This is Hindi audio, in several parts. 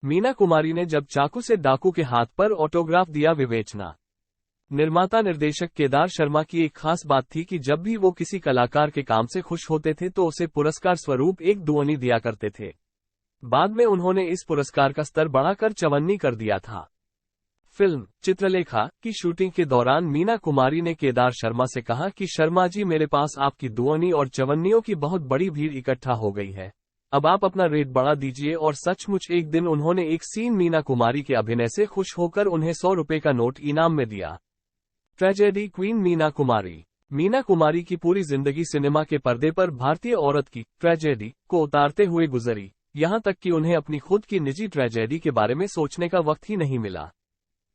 मीना कुमारी ने जब चाकू से डाकू के हाथ पर ऑटोग्राफ दिया विवेचना। निर्माता निर्देशक केदार शर्मा की एक खास बात थी कि जब भी वो किसी कलाकार के काम से खुश होते थे तो उसे पुरस्कार स्वरूप एक दुअनी दिया करते थे। बाद में उन्होंने इस पुरस्कार का स्तर बढ़ाकर 54 कर दिया था। फिल्म चित्रलेखा की शूटिंग के दौरान मीना कुमारी ने केदार शर्मा से कहा कि शर्मा जी, मेरे पास आपकी दुअनी और चवन्नियों की बहुत बड़ी भीड़ इकट्ठा हो गई है, अब आप अपना रेट बढ़ा दीजिए। और सचमुच एक दिन उन्होंने एक सीन मीना कुमारी के अभिनय से खुश होकर उन्हें 100 रुपए का नोट इनाम में दिया। Tragedy queen Meena Kumari. मीना कुमारी की पूरी जिंदगी सिनेमा के पर्दे पर भारतीय औरत की ट्रेजेडी को उतारते हुए गुजरी, यहां तक कि उन्हें अपनी खुद की निजी ट्रेजेडी के बारे में सोचने का वक्त ही नहीं मिला।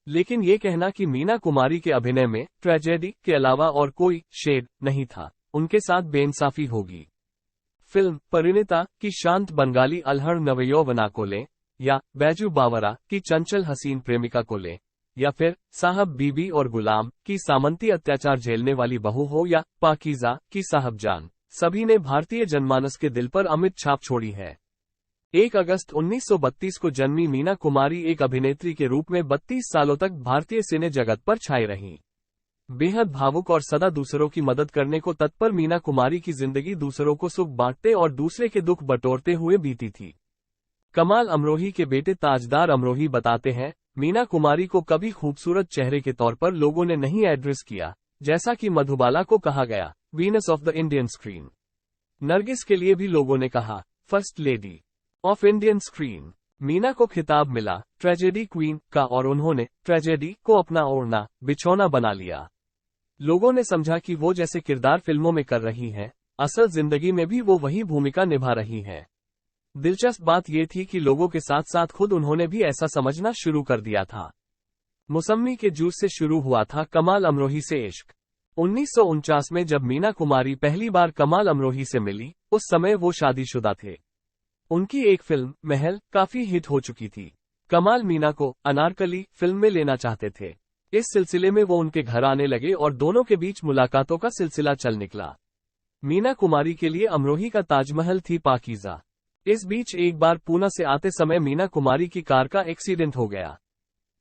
लेकिन ये कहना कि मीना कुमारी के अभिनय में ट्रेजेडी के अलावा और कोई शेड नहीं था, उनके साथ बेइंसाफी होगी। फिल्म परिणीता की शांत बंगाली अल्हड़ नवयौवना को लें, या बैजू बावरा की चंचल हसीन प्रेमिका को लें, या फिर साहब बीबी और गुलाम की सामंती अत्याचार झेलने वाली बहू हो, या पाकीज़ा की साहबजान, सभी ने भारतीय जनमानस के दिल पर अमिट छाप छोड़ी है। 1 अगस्त 1932 को जन्मी मीना कुमारी एक अभिनेत्री के रूप में 32 सालों तक भारतीय सिने जगत पर छाई रहीं। बेहद भावुक और सदा दूसरों की मदद करने को तत्पर मीना कुमारी की जिंदगी दूसरों को सुख बांटते और दूसरे के दुख बटोरते हुए बीती थी। कमाल अमरोही के बेटे ताजदार अमरोही बताते हैं, मीना कुमारी को कभी खूबसूरत चेहरे के तौर पर लोगों ने नहीं एड्रेस किया, जैसा कि मधुबाला को कहा गया, Venus of the Indian screen. Nargis के लिए भी लोगों ने कहा, first lady of Indian screen. Meena को खिताब मिला ट्रेजेडी क्वीन का और उन्होंने ट्रेजेडी को अपना ओढ़ना बिछौना बना लिया। लोगों ने समझा कि वो जैसे किरदार फिल्मों में कर रही हैं, असल जिंदगी में भी वो वही भूमिका निभा रही हैं। दिलचस्प बात यह थी कि लोगों के साथ साथ खुद उन्होंने भी ऐसा समझना शुरू कर दिया था। मौसम्मी के जूस से शुरू हुआ था कमाल अमरोही से इश्क। 1949 में जब मीना कुमारी पहली बार कमाल अमरोही से मिली, उस समय वो शादीशुदा थे। उनकी एक फिल्म महल काफी हिट हो चुकी थी। कमाल मीना को अनारकली फिल्म में लेना चाहते थे। इस सिलसिले में वो उनके घर आने लगे और दोनों के बीच मुलाकातों का सिलसिला चल निकला। मीना कुमारी के लिए अमरोही का ताजमहल थी पाकीज़ा। इस बीच एक बार पूना से आते समय मीना कुमारी की कार का एक्सीडेंट हो गया।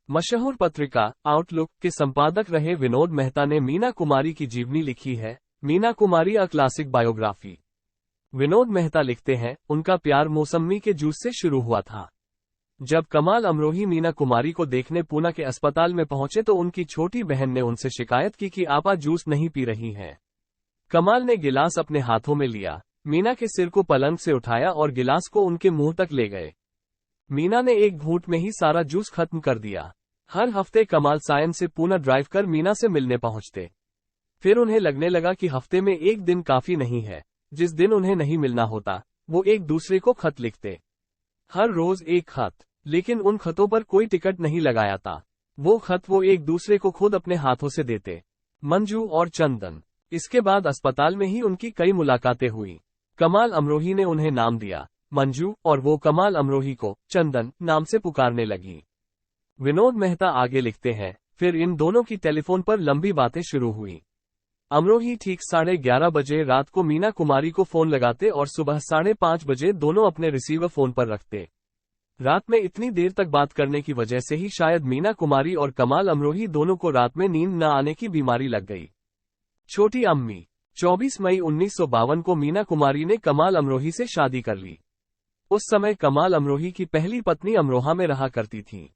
मशहूर पत्रिका आउटलुक के संपादक रहे विनोद मेहता ने मीना कुमारी की जीवनी लिखी है, Meena Kumari a classic biography. Vinod Mehta लिखते हैं, उनका प्यार मौसम्मी के जूस से शुरू हुआ था। जब कमाल अमरोही मीना कुमारी को देखने पूना के अस्पताल में पहुंचे तो उनकी छोटी बहन ने उनसे शिकायत की कि आपा जूस नहीं पी रही हैं। कमाल ने गिलास अपने हाथों में लिया, मीना के सिर को पलंग से उठाया और गिलास को उनके मुंह तक ले गए। मीना ने एक घूंट में ही सारा जूस खत्म कर दिया। हर हफ्ते कमाल सायन से पूना ड्राइव कर मीना से मिलने पहुंचते। फिर उन्हें लगने लगा कि हफ्ते में एक दिन काफी नहीं है। जिस दिन उन्हें नहीं मिलना होता, वो एक दूसरे को खत लिखते। हर रोज एक खत, लेकिन उन खतों पर कोई टिकट नहीं लगाया था। वो खत वो एक दूसरे को खुद अपने हाथों से देते। मंजू और चंदन। इसके बाद अस्पताल में ही उनकी कई मुलाकातें हुई। कमाल अमरोही ने उन्हें नाम दिया मंजू और वो कमाल अमरोही को चंदन नाम से पुकारने लगी। विनोद मेहता आगे लिखते हैं, फिर इन दोनों की टेलीफोन पर लंबी बातें शुरू हुई। अमरोही ठीक 11:30 बजे रात को मीना कुमारी को फोन लगाते और सुबह 5:30 बजे दोनों अपने रिसीवर फोन पर रखते। रात में इतनी देर तक बात करने की वजह से ही शायद मीना कुमारी और कमाल अमरोही दोनों को रात में नींद न आने की बीमारी लग गई। छोटी अम्मी। 24 मई 1952 को मीना कुमारी ने कमाल अमरोही से शादी कर ली। उस समय कमाल अमरोही की पहली पत्नी अमरोहा में रहा करती थी।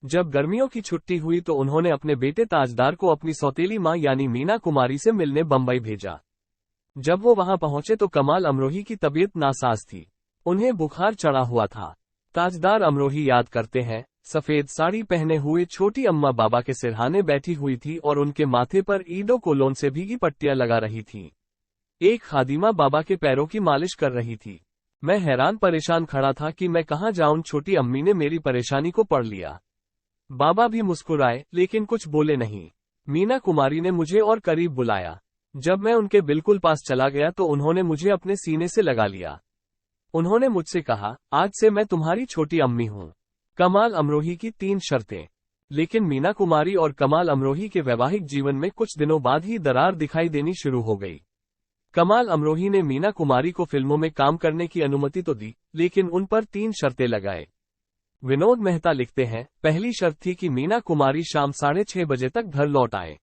जब गर्मियों की छुट्टी हुई तो उन्होंने अपने बेटे ताजदार को अपनी सौतेली मां यानी मीना कुमारी से मिलने बंबई भेजा। जब वो वहां पहुंचे तो कमाल अमरोही की तबीयत नासाज थी। उन्हें बुखार चढ़ा हुआ था। ताजदार अमरोही याद करते हैं, सफेद साड़ी पहने हुए छोटी अम्मा बाबा के सिरहाने बैठी हुई थी और उनके माथे पर ईडो कोलोन से भीगी पट्टियां लगा रही थी। एक खादिमा बाबा के पैरों की मालिश कर रही थी। मैं हैरान परेशान खड़ा था कि मैं कहां जाऊं। छोटी अम्मी ने मेरी परेशानी को पढ़ लिया। बाबा भी मुस्कुराए लेकिन कुछ बोले नहीं। मीना कुमारी ने मुझे और करीब बुलाया। जब मैं उनके बिल्कुल पास चला गया तो उन्होंने मुझे अपने सीने से लगा लिया। उन्होंने मुझसे कहा, आज से मैं तुम्हारी छोटी अम्मी हूं। कमाल अमरोही की 3 शर्तें। लेकिन मीना कुमारी और कमाल अमरोही के वैवाहिक जीवन में कुछ दिनों बाद ही दरार दिखाई देनी शुरू हो गई। कमाल अमरोही ने मीना कुमारी को फिल्मों में काम करने की अनुमति तो दी, लेकिन उन पर 3 शर्तें लगाए। विनोद मेहता लिखते हैं, पहली शर्त थी कि मीना कुमारी शाम 6:30 बजे तक घर लौट आए।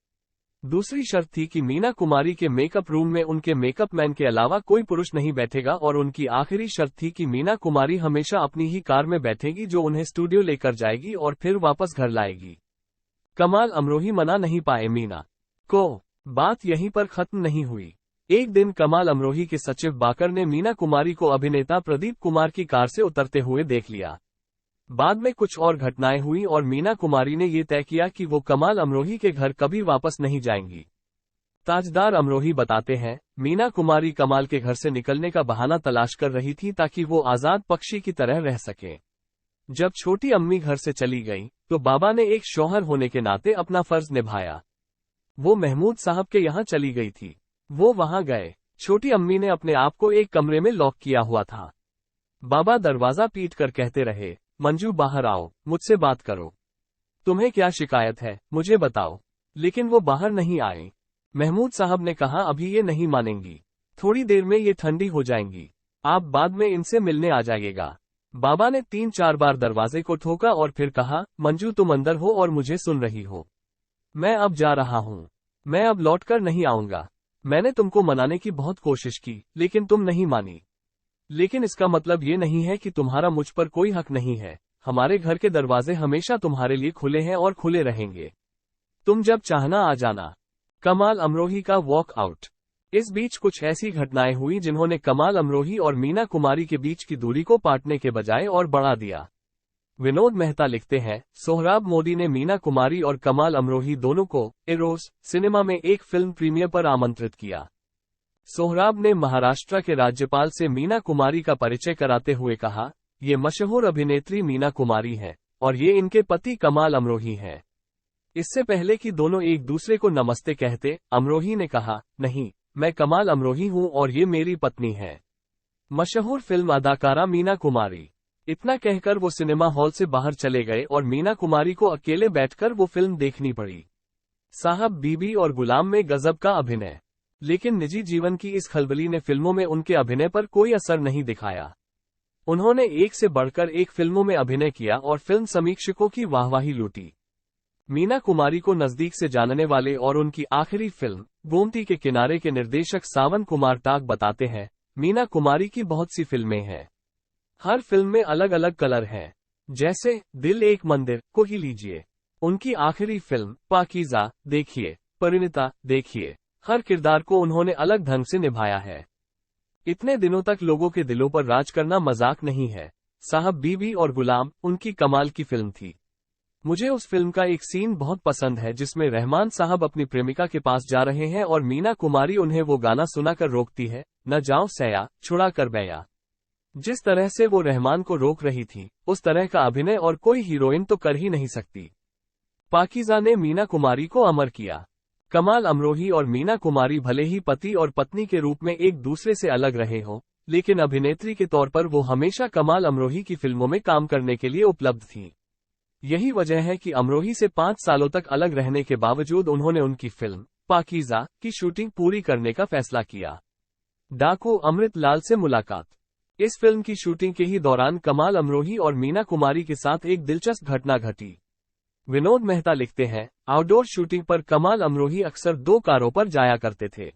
दूसरी शर्त थी कि मीना कुमारी के मेकअप रूम में उनके मेकअप मैन के अलावा कोई पुरुष नहीं बैठेगा, और उनकी आखिरी शर्त थी कि मीना कुमारी हमेशा अपनी ही कार में बैठेगी जो उन्हें स्टूडियो लेकर जाएगी और फिर वापस घर लाएगी। कमाल अमरोही मना नहीं पाए मीना को। बात यहीं पर खत्म नहीं हुई। एक दिन कमाल अमरोही के सचिव बाकर ने मीना कुमारी को अभिनेता प्रदीप कुमार की कार से उतरते हुए देख लिया। बाद में कुछ और घटनाएं हुई और मीना कुमारी ने ये तय किया कि वो कमाल अमरोही के घर कभी वापस नहीं जाएंगी। ताजदार अमरोही बताते हैं, मीना कुमारी कमाल के घर से निकलने का बहाना तलाश कर रही थी ताकि वो आजाद पक्षी की तरह रह सके। जब छोटी अम्मी घर से चली गई तो बाबा ने एक शौहर होने के नाते अपना फर्ज निभाया। वो महमूद साहब के यहाँ चली गई थी। वो वहां गए। छोटी अम्मी ने अपने आप को एक कमरे में लॉक किया हुआ था। बाबा दरवाजा पीट कर कहते रहे, मंजू बाहर आओ, मुझसे बात करो। तुम्हें क्या शिकायत है, मुझे बताओ। लेकिन वो बाहर नहीं आए। महमूद साहब ने कहा, अभी ये नहीं मानेंगी, थोड़ी देर में ये ठंडी हो जाएंगी, आप बाद में इनसे मिलने आ जाइएगा। बाबा ने 3-4 बार दरवाजे को ठोका और फिर कहा, मंजू तुम अंदर हो और मुझे सुन रही हो। मैं अब जा रहा हूँ, मैं अब लौटकर नहीं आऊंगा। मैंने तुमको मनाने की बहुत कोशिश की लेकिन तुम नहीं मानी। लेकिन इसका मतलब ये नहीं है कि तुम्हारा मुझ पर कोई हक नहीं है। हमारे घर के दरवाजे हमेशा तुम्हारे लिए खुले हैं और खुले रहेंगे। तुम जब चाहना आ जाना। कमाल अमरोही का वॉक आउट। इस बीच कुछ ऐसी घटनाएं हुई जिन्होंने कमाल अमरोही और मीना कुमारी के बीच की दूरी को पाटने के बजाय और बढ़ा दिया। विनोद मेहता लिखते हैं, सोहराब मोदी ने मीना कुमारी और कमाल अमरोही दोनों को एरोस सिनेमा में एक फिल्म प्रीमियर पर आमंत्रित किया। सोहराब ने महाराष्ट्र के राज्यपाल से मीना कुमारी का परिचय कराते हुए कहा, ये मशहूर अभिनेत्री मीना कुमारी है और ये इनके पति कमाल अमरोही हैं। इससे पहले कि दोनों एक दूसरे को नमस्ते कहते, अमरोही ने कहा, नहीं, मैं कमाल अमरोही हूं और ये मेरी पत्नी है, मशहूर फिल्म अदाकारा मीना कुमारी। इतना कहकर वो सिनेमा हॉल से बाहर चले गए और मीना कुमारी को अकेले बैठकर वो फिल्म देखनी पड़ी। साहब बीबी और गुलाम में गजब का अभिनय। लेकिन निजी जीवन की इस खलबली ने फिल्मों में उनके अभिनय पर कोई असर नहीं दिखाया। उन्होंने एक से बढ़कर एक फिल्मों में अभिनय किया और फिल्म समीक्षकों की वाहवाही लूटी। मीना कुमारी को नजदीक से जानने वाले और उनकी आखिरी फिल्म गोमती के किनारे के निर्देशक सावन कुमार टाक बताते हैं, मीना कुमारी की बहुत सी फिल्में हैं। हर फिल्म में अलग अलग कलर हैं। जैसे दिल एक मंदिर को ही लीजिए। उनकी आखिरी फिल्म पाकीज़ा देखिए, परिणीता देखिए। हर किरदार को उन्होंने अलग ढंग से निभाया है। इतने दिनों तक लोगों के दिलों पर राज करना मजाक नहीं है। साहब बीबी और गुलाम उनकी कमाल की फिल्म थी। मुझे उस फिल्म का एक सीन बहुत पसंद है जिसमें रहमान साहब अपनी प्रेमिका के पास जा रहे हैं और मीना कुमारी उन्हें वो गाना सुनाकर रोकती है, न जाओ सैया छुड़ा कर बैया। जिस तरह से वो रहमान को रोक रही थी, उस तरह का अभिनय और कोई हीरोइन तो कर ही नहीं सकती। पाकीज़ा ने मीना कुमारी को अमर किया। कमाल अमरोही और मीना कुमारी भले ही पति और पत्नी के रूप में एक दूसरे से अलग रहे हों, लेकिन अभिनेत्री के तौर पर वो हमेशा कमाल अमरोही की फिल्मों में काम करने के लिए उपलब्ध थीं। यही वजह है कि अमरोही से 5 सालों तक अलग रहने के बावजूद उन्होंने उनकी फिल्म पाकीज़ा की शूटिंग पूरी करने का फैसला किया। डाकू अमृत लाल से मुलाकात। इस फिल्म की शूटिंग के ही दौरान कमाल अमरोही और मीना कुमारी के साथ एक दिलचस्प घटना घटी। विनोद मेहता लिखते हैं, आउटडोर शूटिंग पर कमाल अमरोही अक्सर 2 कारों पर जाया करते थे।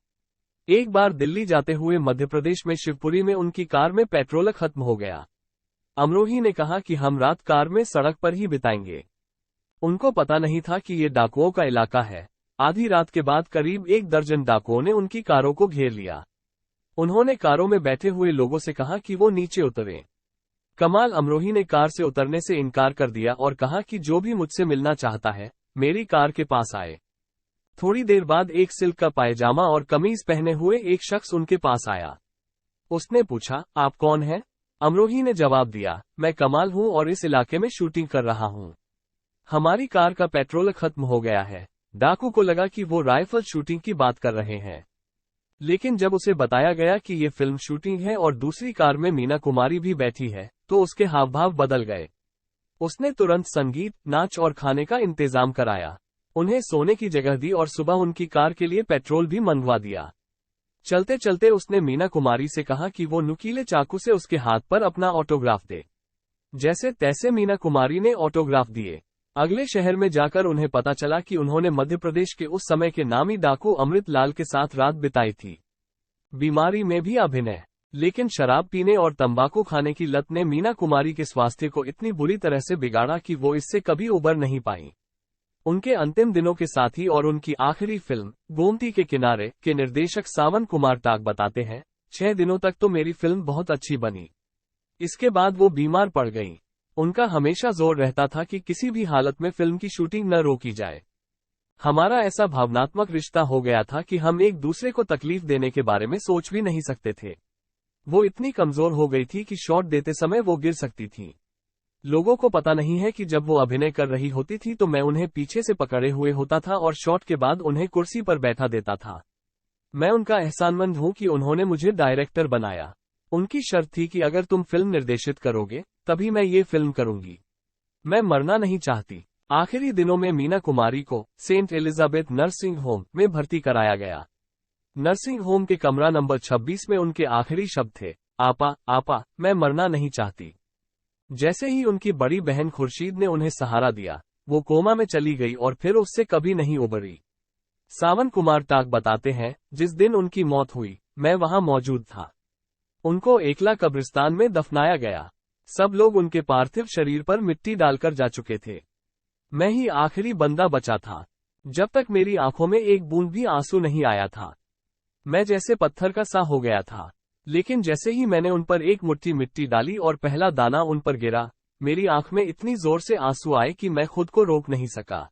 एक बार दिल्ली जाते हुए मध्य प्रदेश में शिवपुरी में उनकी कार में पेट्रोल खत्म हो गया। अमरोही ने कहा कि हम रात कार में सड़क पर ही बिताएंगे। उनको पता नहीं था कि ये डाकुओं का इलाका है। आधी रात के बाद करीब 1 दर्जन डाकुओं ने उनकी कारों को घेर लिया। उन्होंने कारों में बैठे हुए लोगों से कहा कि वो नीचे उतरें। कमाल अमरोही ने कार से उतरने से इनकार कर दिया और कहा कि जो भी मुझसे मिलना चाहता है, मेरी कार के पास आए। थोड़ी देर बाद एक सिल्क का पायजामा और कमीज पहने हुए एक शख्स उनके पास आया। उसने पूछा, आप कौन हैं? अमरोही ने जवाब दिया, मैं कमाल हूं और इस इलाके में शूटिंग कर रहा हूं। हमारी कार का पेट्रोल खत्म हो गया है। डाकू को लगा कि वो राइफल शूटिंग की बात कर रहे हैं, लेकिन जब उसे बताया गया कि ये फिल्म शूटिंग है और दूसरी कार में मीना कुमारी भी बैठी है, तो उसके हाव भाव बदल गए। उसने तुरंत संगीत, नाच और खाने का इंतजाम कराया, उन्हें सोने की जगह दी और सुबह उनकी कार के लिए पेट्रोल भी मंगवा दिया। चलते चलते उसने मीना कुमारी से कहा कि वो नुकीले चाकू से उसके हाथ पर अपना ऑटोग्राफ दे। जैसे तैसे मीना कुमारी ने ऑटोग्राफ दिए। अगले शहर में जाकर उन्हें पता चला कि उन्होंने मध्य प्रदेश के उस समय के नामी डाकू अमृत लाल के साथ रात बिताई थी। बीमारी में भी अभिनय। लेकिन शराब पीने और तंबाकू खाने की लत ने मीना कुमारी के स्वास्थ्य को इतनी बुरी तरह से बिगाड़ा कि वो इससे कभी उबर नहीं पाई। उनके अंतिम दिनों के साथी और उनकी आखिरी फिल्म गोमती के किनारे के निर्देशक सावन कुमार टाक बताते हैं, 6 दिनों तक तो मेरी फिल्म बहुत अच्छी बनी। इसके बाद वो बीमार पड़ गईं। उनका हमेशा जोर रहता था कि किसी भी हालत में फिल्म की शूटिंग न रोकी जाए। हमारा ऐसा भावनात्मक रिश्ता हो गया था कि हम एक दूसरे को तकलीफ देने के बारे में सोच भी नहीं सकते थे। वो इतनी कमजोर हो गई थी कि शॉट देते समय वो गिर सकती थी। लोगों को पता नहीं है कि जब वो अभिनय कर रही होती थी तो मैं उन्हें पीछे से पकड़े हुए होता था और शॉट के बाद उन्हें कुर्सी पर बैठा देता था। मैं उनका एहसानमंद हूं कि उन्होंने मुझे डायरेक्टर बनाया। उनकी शर्त थी कि अगर तुम फिल्म निर्देशित करोगे तभी मैं ये फिल्म करूंगी। मैं मरना नहीं चाहती। आखिरी दिनों में मीना कुमारी को सेंट एलिजाबेथ नर्सिंग होम में भर्ती कराया गया। नर्सिंग होम के कमरा नंबर 26 में उनके आखिरी शब्द थे, आपा आपा मैं मरना नहीं चाहती। जैसे ही उनकी बड़ी बहन खुर्शीद ने उन्हें सहारा दिया, वो कोमा में चली गई और फिर उससे कभी नहीं उबरी। सावन कुमार टाक बताते हैं, जिस दिन उनकी मौत हुई मैं वहां मौजूद था। उनको एकला कब्रिस्तान में दफनाया गया। सब लोग उनके पार्थिव शरीर पर मिट्टी डालकर जा चुके थे। मैं ही आखिरी बंदा बचा था। जब तक मेरी आंखों में एक बूंद भी आंसू नहीं आया था। मैं जैसे पत्थर का सा हो गया था। लेकिन जैसे ही मैंने उन पर एक मुट्ठी मिट्टी डाली और पहला दाना उन पर गिरा, मेरी आंख में इतनी जोर से आंसू आए कि मैं खुद को रोक नहीं सका।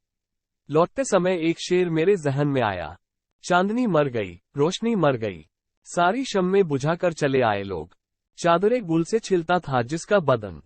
लौटते समय एक शेर मेरे जहन में आया, चांदनी मर गई, रोशनी मर गई, सारी शम्में बुझाकर चले आए लोग। चादरे गुल से छिलता था जिसका बदन।